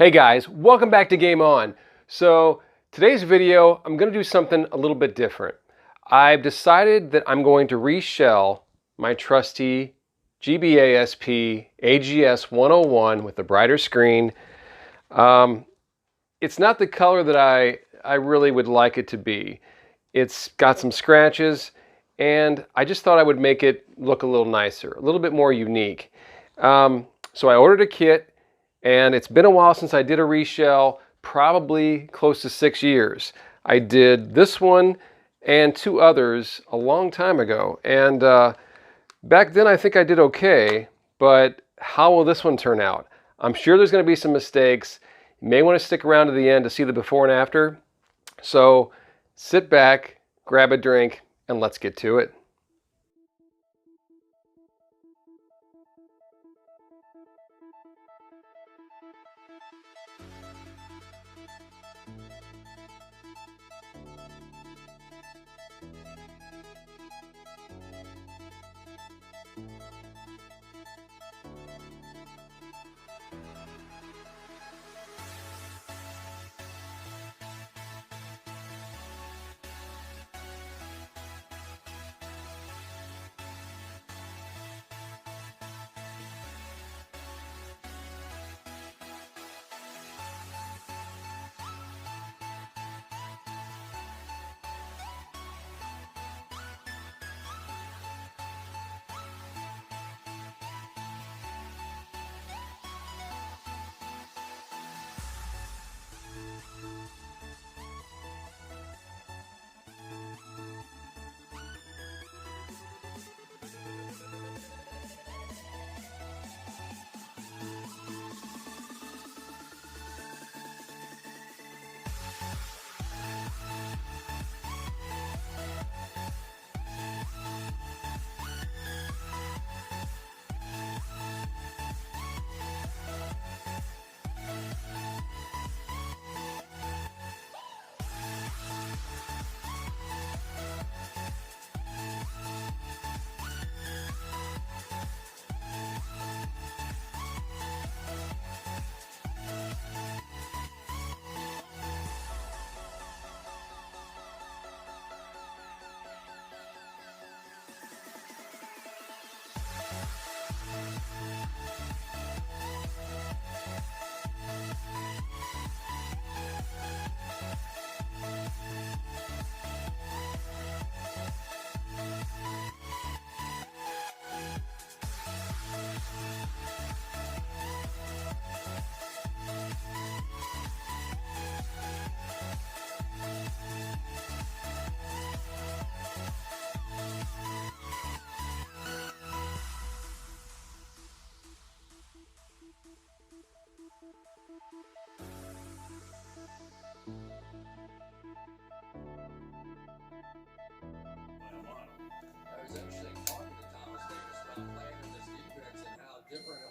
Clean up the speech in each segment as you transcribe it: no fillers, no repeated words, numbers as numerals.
Hey guys, welcome back to Game On. So today's video, I'm going to do something a little bit different. I've decided that I'm going to reshell my trusty GBASP AGS-101 with the brighter screen. It's not the color that I really would like it to be. It's got some scratches, and I just thought I would make it look a little nicer, a little bit more unique. So I ordered a kit. And it's been a while since I did a reshell, probably close to 6 years. I did this one and two others a long time ago. And back then I think I did okay, but how will this one turn out? I'm sure there's going to be some mistakes. You may want to stick around to the end to see the before and after. So sit back, grab a drink, and let's get to it.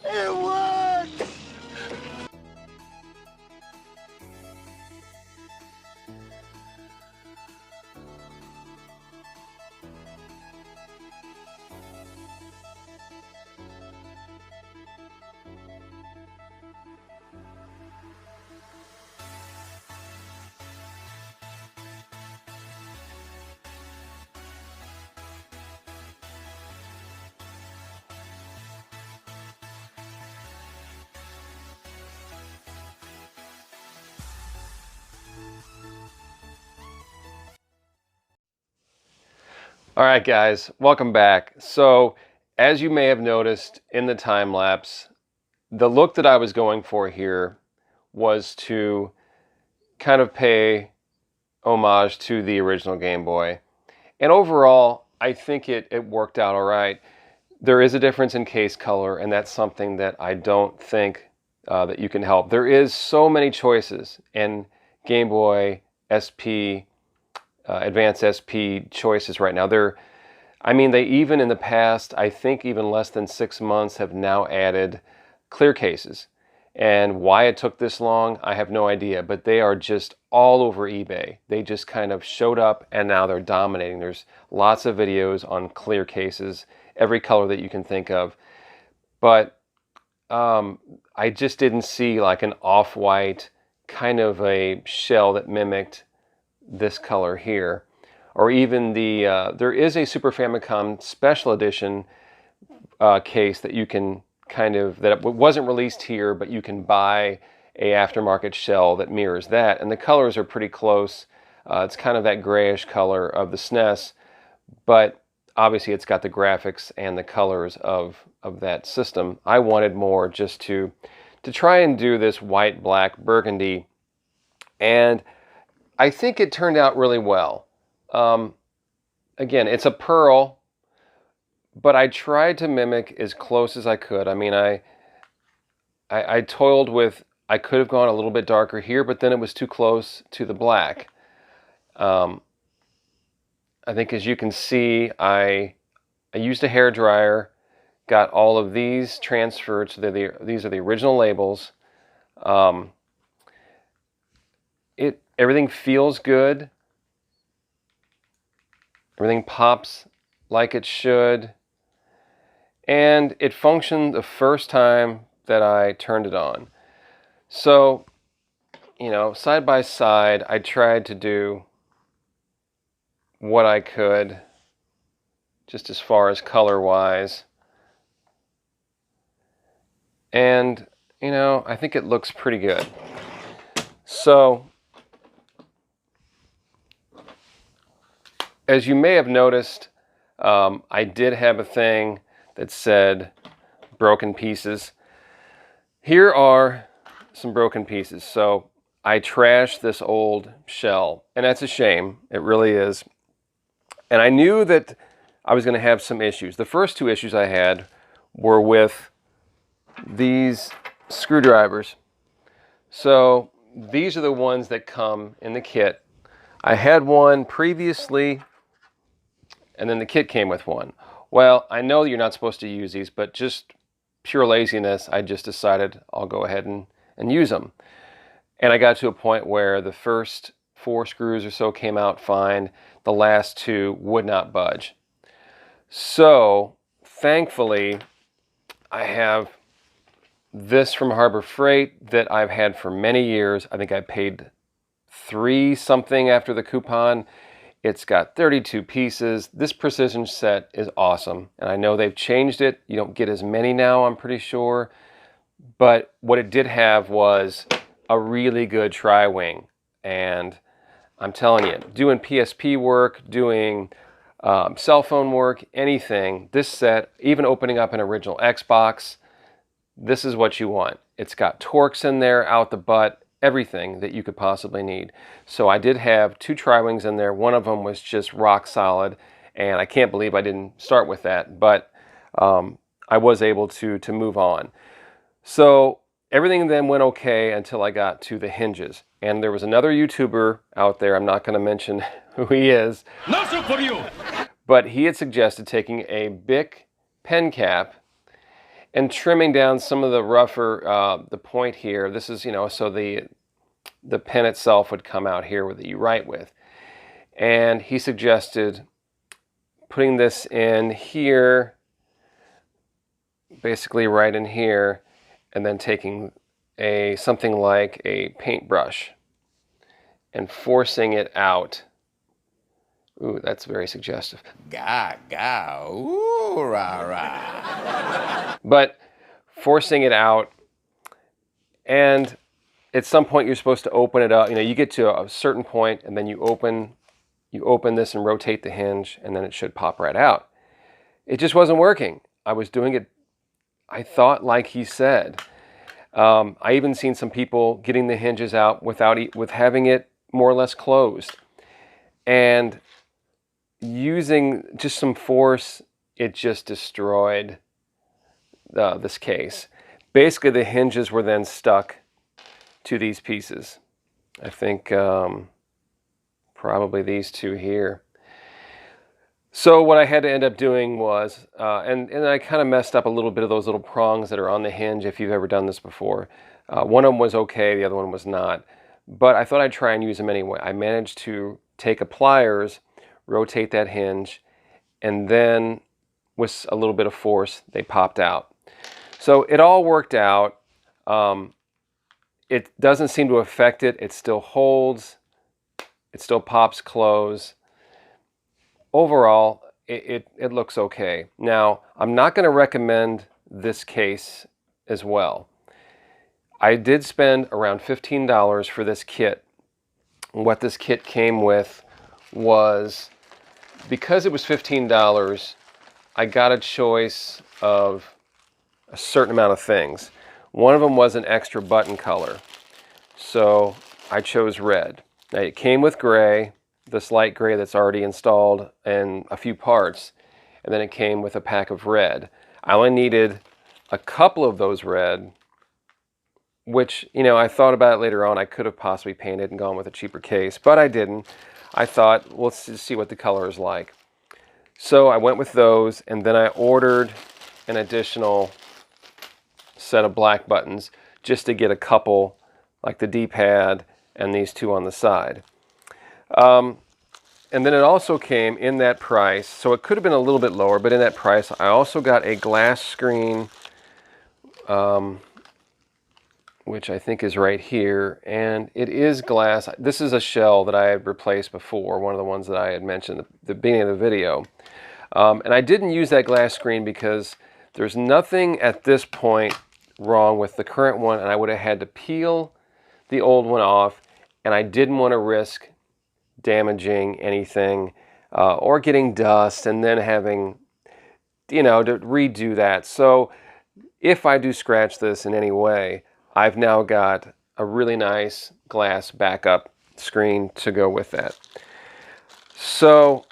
It worked! All right, guys, welcome back. So, as you may have noticed in the time lapse, the look that I was going for here was to kind of pay homage to the original Game Boy. And overall, I think it worked out all right. There is a difference in case color, and that's something that I don't think that you can help. There is so many choices in Game Boy SP Advanced SP choices right now. They even in the past, I think even less than 6 months, have now added clear cases. And why it took this long, I have no idea, but they are just all over eBay. They just kind of showed up and now they're dominating. There's lots of videos on clear cases, every color that you can think of. But I just didn't see like an off-white kind of a shell that mimicked this color here. Or even there is a Super Famicom Special Edition case that you can that wasn't released here, but you can buy a aftermarket shell that mirrors that. And the colors are pretty close. It's kind of that grayish color of the SNES, but obviously it's got the graphics and the colors of that system. I wanted more just to try and do this white, black, burgundy, and I think it turned out really well. Again, it's a pearl, but I tried to mimic as close as I could. I mean, I toiled with, I could have gone a little bit darker here, but then it was too close to the black. I think as you can see, I used a hair dryer, got all of these transferred, so these are the original labels. Everything feels good. Everything pops like it should. And it functioned the first time that I turned it on. So, you know, side by side, I tried to do what I could, just as far as color-wise. And, you know, I think it looks pretty good. So, as you may have noticed, I did have a thing that said broken pieces. Here are some broken pieces. So I trashed this old shell, and that's a shame. It really is. And I knew that I was going to have some issues. The first two issues I had were with these screwdrivers. So these are the ones that come in the kit. I had one previously, and then the kit came with one. Well, I know you're not supposed to use these, but just pure laziness, I just decided I'll go ahead and use them. And I got to a point where the first 4 screws or so came out fine. The last 2 would not budge. So, thankfully, I have this from Harbor Freight that I've had for many years. I think I paid $3 something after the coupon. It's got 32 pieces. This precision set is awesome. And I know they've changed it. You don't get as many now, I'm pretty sure. But what it did have was a really good tri-wing. And I'm telling you, doing PSP work, doing cell phone work, anything, this set, even opening up an original Xbox, this is what you want. It's got Torx in there, out the butt, everything that you could possibly need. So I did have 2 tri-wings in there. One of them was just rock solid, and I can't believe I didn't start with that, but I was able to move on. So everything then went okay until I got to the hinges. And there was another YouTuber out there, I'm not going to mention who he is, but he had suggested taking a Bic pen cap and trimming down some of the rougher, the point here. This is, you know, so the pen itself would come out here that you write with. And he suggested putting this in here, basically right in here, and then taking something like a paintbrush and forcing it out. Ooh, that's very suggestive. Gaga, ooh, rah, rah. But forcing it out, and at some point you're supposed to open it up. You know, you get to a certain point, and then you open this and rotate the hinge, and then it should pop right out. It just wasn't working. I was doing it, I thought, like he said. I even seen some people getting the hinges out with having it more or less closed, and using just some force, it just destroyed this case. Basically, the hinges were then stuck to these pieces. I think probably these 2 here. So what I had to end up doing was, and I kind of messed up a little bit of those little prongs that are on the hinge if you've ever done this before. One of them was okay, the other one was not. But I thought I'd try and use them anyway. I managed to take a pliers, rotate that hinge, and then with a little bit of force, they popped out. So it all worked out. It doesn't seem to affect it. It still holds. It still pops close. Overall, it looks okay. Now, I'm not going to recommend this case as well. I did spend around $15 for this kit. What this kit came with was, because it was $15, I got a choice of a certain amount of things. One of them was an extra button color, so I chose red. Now, it came with gray, this light gray that's already installed in a few parts, and then it came with a pack of red. I only needed a couple of those red, which, you know, I thought about it later on. I could have possibly painted and gone with a cheaper case, but I didn't. I thought, well, let's just see what the color is like. So I went with those, and then I ordered an additional set of black buttons just to get a couple, like the D-pad and these two on the side. And then it also came in that price, so it could have been a little bit lower, but in that price I also got a glass screen, which I think is right here, and it is glass. This is a shell that I had replaced before, one of the ones that I had mentioned at the beginning of the video. And I didn't use that glass screen because there's nothing at this point wrong with the current one, and I would have had to peel the old one off, and I didn't want to risk damaging anything or getting dust and then having, you know, to redo that. So if I do scratch this in any way, I've now got a really nice glass backup screen to go with that. So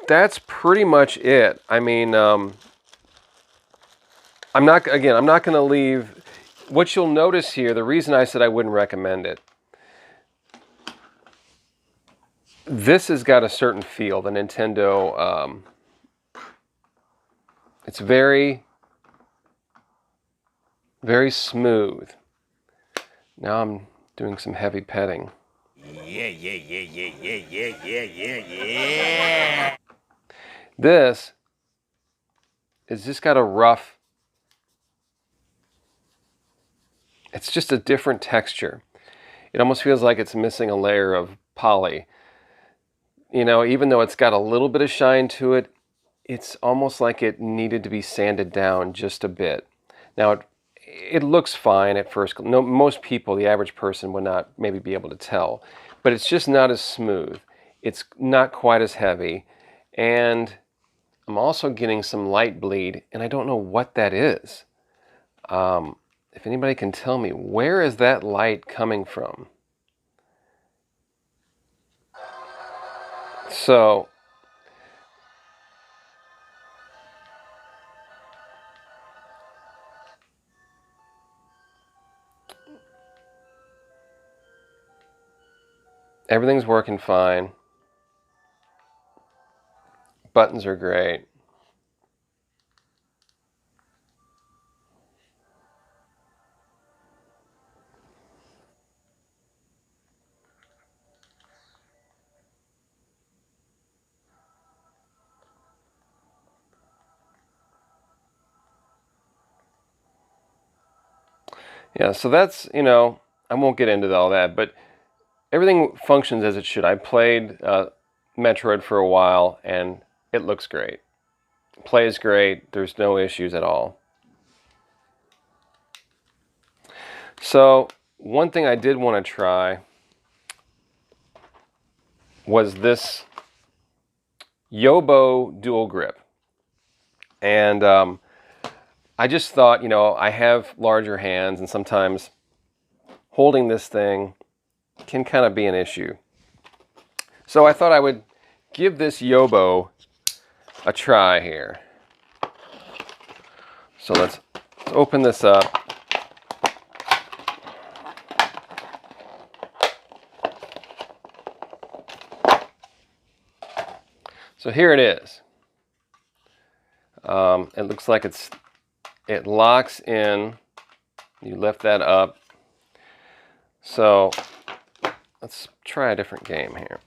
that's pretty much it. I mean, I'm not going to leave. What you'll notice here, the reason I said I wouldn't recommend it, this has got a certain feel, the Nintendo. It's very, very smooth. Now I'm doing some heavy petting. Yeah. This is just got a rough, it's just a different texture. It almost feels like it's missing a layer of poly. You know, even though it's got a little bit of shine to it, it's almost like it needed to be sanded down just a bit. Now, it looks fine at first. No, most people, the average person, would not maybe be able to tell. But it's just not as smooth. It's not quite as heavy. And I'm also getting some light bleed, and I don't know what that is. If anybody can tell me, where is that light coming from? So, everything's working fine. Buttons are great. Yeah, so that's, you know, I won't get into all that, but everything functions as it should. I played Metroid for a while, and it looks great. Plays great. There's no issues at all. So one thing I did want to try was this Yobo dual grip. And I just thought, you know, I have larger hands, and sometimes holding this thing can kind of be an issue. So I thought I would give this Yobo a try here. So let's open this up. So here it is. It looks like it locks in. You lift that up. So let's try a different game here.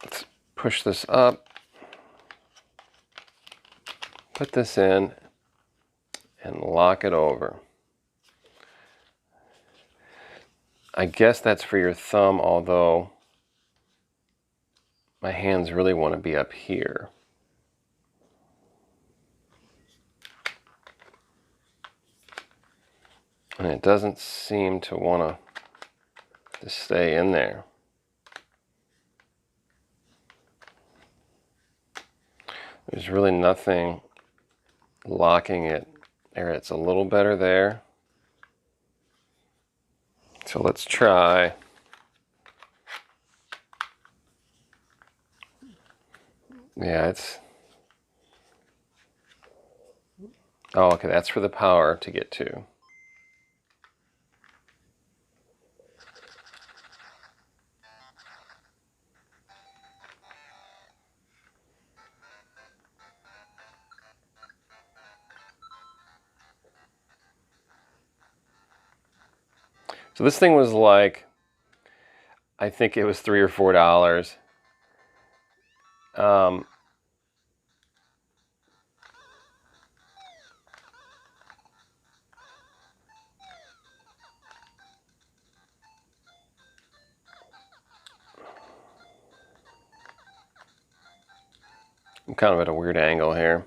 Let's push this up. put this in and lock it over. I guess that's for your thumb, although my hands really want to be up here. And it doesn't seem to want to stay in there. There's really nothing locking it there. It's a little better there. So let's try. Yeah, it's... Oh, okay, that's for the power to get to. So this thing was like, I think it was $3 or $4. I'm kind of at a weird angle here.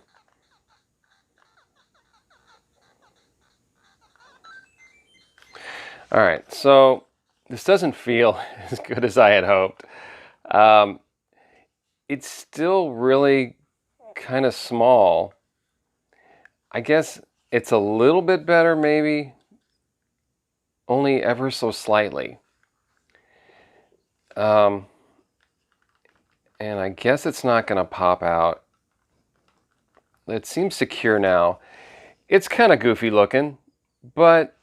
All right, so this doesn't feel as good as I had hoped. It's still really kind of small. I guess it's a little bit better, maybe, only ever so slightly. And I guess it's not going to pop out. It seems secure now. It's kind of goofy looking, but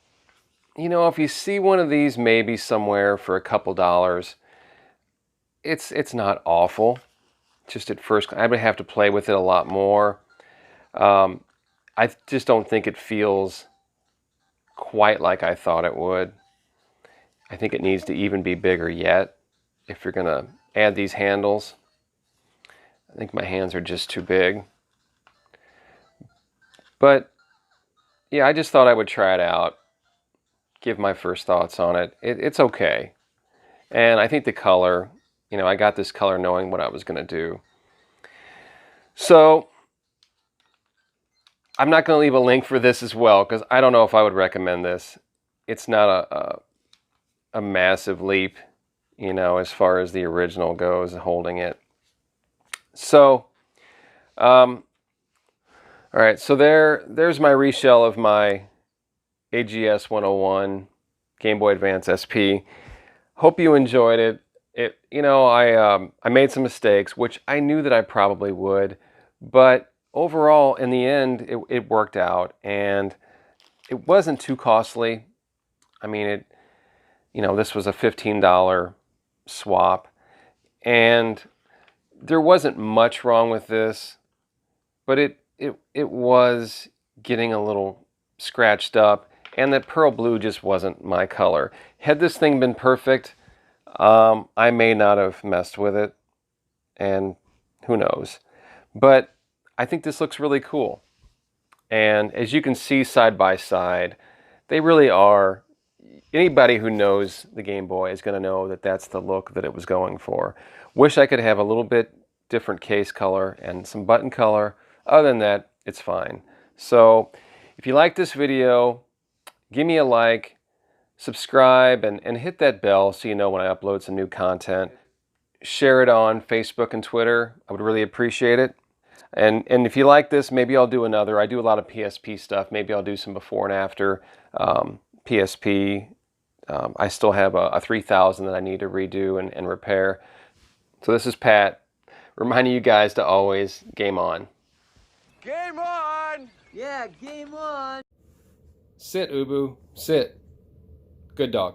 you know, if you see one of these maybe somewhere for a couple dollars, it's not awful. Just at first, I would have to play with it a lot more. I just don't think it feels quite like I thought it would. I think it needs to even be bigger yet if you're going to add these handles. I think my hands are just too big. But yeah, I just thought I would try it out, give my first thoughts on it. It's okay. And I think the color, you know, I got this color knowing what I was going to do. So I'm not going to leave a link for this as well, because I don't know if I would recommend this. It's not a massive leap, you know, as far as the original goes, holding it. So, all right, so there's my reshell of my AGS-101 Game Boy Advance SP. Hope you enjoyed it. You know, I made some mistakes, which I knew that I probably would, but overall, in the end, it worked out, and it wasn't too costly. I mean, you know, this was a $15 swap, and there wasn't much wrong with this, but it was getting a little scratched up, and that pearl blue just wasn't my color. Had this thing been perfect, I may not have messed with it, and who knows. But I think this looks really cool. And as you can see side by side, they really are. Anybody who knows the Game Boy is going to know that that's the look that it was going for. Wish I could have a little bit different case color and some button color. Other than that, it's fine. So if you like this video, give me a like, subscribe, and hit that bell so you know when I upload some new content. Share it on Facebook and Twitter. I would really appreciate it. And if you like this, maybe I'll do another. I do a lot of PSP stuff. Maybe I'll do some before and after PSP. I still have a 3000 that I need to redo and repair. So this is Pat, reminding you guys to always game on. Game on! Yeah, game on! Sit, Ubu. Sit. Good dog.